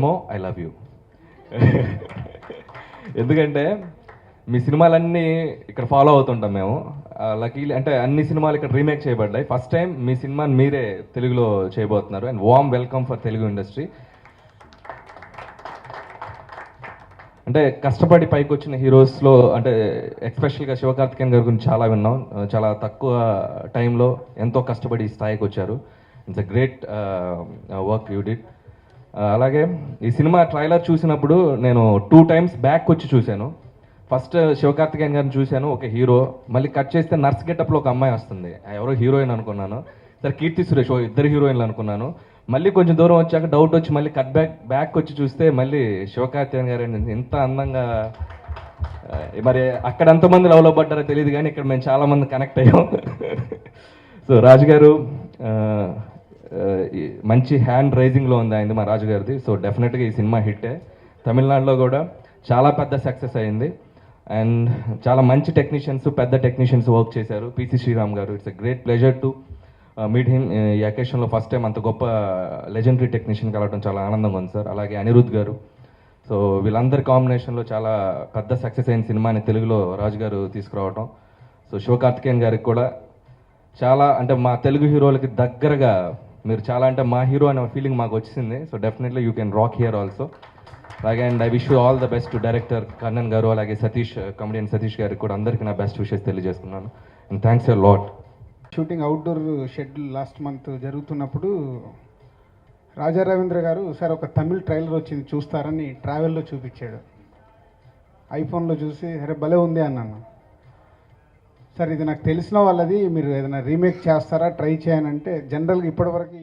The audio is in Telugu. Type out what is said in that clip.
జన్మో ఐ లవ్ యూ. ఎందుకంటే మీ సినిమాలన్నీ ఇక్కడ ఫాలో అవుతుంటాం మేము. లకీలీ అంటే అన్ని సినిమాలు ఇక్కడ రీమేక్ చేయబడ్డాయి. ఫస్ట్ టైం మీ సినిమాని మీరే తెలుగులో చేయబోతున్నారు. And warm welcome for Telugu industry. అంటే కష్టపడి పైకి వచ్చిన హీరోస్లో అంటే ఎస్పెషల్గా శివకార్తికేయన్ గారి గురించి చాలా విన్నాం. చాలా తక్కువ టైంలో ఎంతో కష్టపడి ఈ స్థాయికి వచ్చారు. It's a great work you did. అలాగే ఈ సినిమా ట్రైలర్ చూసినప్పుడు నేను 2 times బ్యాక్ వచ్చి చూశాను. ఫస్ట్ శివకార్తికేయన్ గారిని చూశాను, ఒక హీరో. మళ్ళీ కట్ చేస్తే నర్స్ గెటప్లో ఒక అమ్మాయి వస్తుంది, ఎవరో హీరోయిన్ అనుకున్నాను. సరే కీర్తి సురేష్, ఇద్దరు హీరోయిన్లు అనుకున్నాను. మళ్ళీ కొంచెం దూరం వచ్చాక డౌట్ వచ్చి మళ్ళీ కట్ బ్యాక్ వచ్చి చూస్తే మళ్ళీ శివకార్తికేయన్ గారు ఇంత అందంగా. మరి అక్కడ ఎంతమంది లవ్లో పడ్డారో తెలియదు, కానీ ఇక్కడ మేము చాలామంది కనెక్ట్ అయ్యాం. సో రాజు గారు మంచి హ్యాండ్ రైజింగ్లో ఉంది అయింది మా రాజు గారిది. సో డెఫినెట్గా ఈ సినిమా హిట్టే. తమిళనాడులో కూడా చాలా పెద్ద సక్సెస్ అయింది. అండ్ చాలా మంచి టెక్నీషియన్స్, పెద్ద టెక్నీషియన్స్ వర్క్ చేశారు. పిసి శ్రీరామ్ గారు, it's a great pleasure to meet him. ఈ అకేషన్లో ఫస్ట్ టైం అంత గొప్ప లెజెండరీ టెక్నీషియన్ కలవడం చాలా ఆనందంగా ఉంది సార్. అలాగే అనిరుద్ గారు. సో వీళ్ళందరి కాంబినేషన్లో చాలా పెద్ద సక్సెస్ అయిన సినిమాని తెలుగులో రాజు గారు తీసుకురావడం. సో శివకార్తికేయన్ గారికి కూడా చాలా అంటే మా తెలుగు హీరోలకి దగ్గరగా మీరు చాలా అంటే మా హీరో అనే ఫీలింగ్ మాకు వచ్చింది. So definitely you can rock here also. అలాగే and I wish you all the best to director Kannan garu, అలాగే సతీష్, కమెడియన్ సతీష్ గారికి కూడా అందరికీ నా బెస్ట్ విషెస్ తెలియజేస్తున్నాను. And thanks a lot. Shooting outdoor schedule last month జరుగుతున్నప్పుడు రాజా రవీంద్ర గారు సార్ ఒక తమిళ్ ట్రైలర్ వచ్చింది చూస్తారని ట్రావెల్లో చూపించాడు. ఐఫోన్లో చూసి అరే భలే ఉంది అన్నాను. సార్ ఇది నాకు తెలిసిన వాళ్ళది, మీరు ఏదైనా రీమేక్ చేస్తారా ట్రై చేయనంటే జనరల్గా ఇప్పటివరకు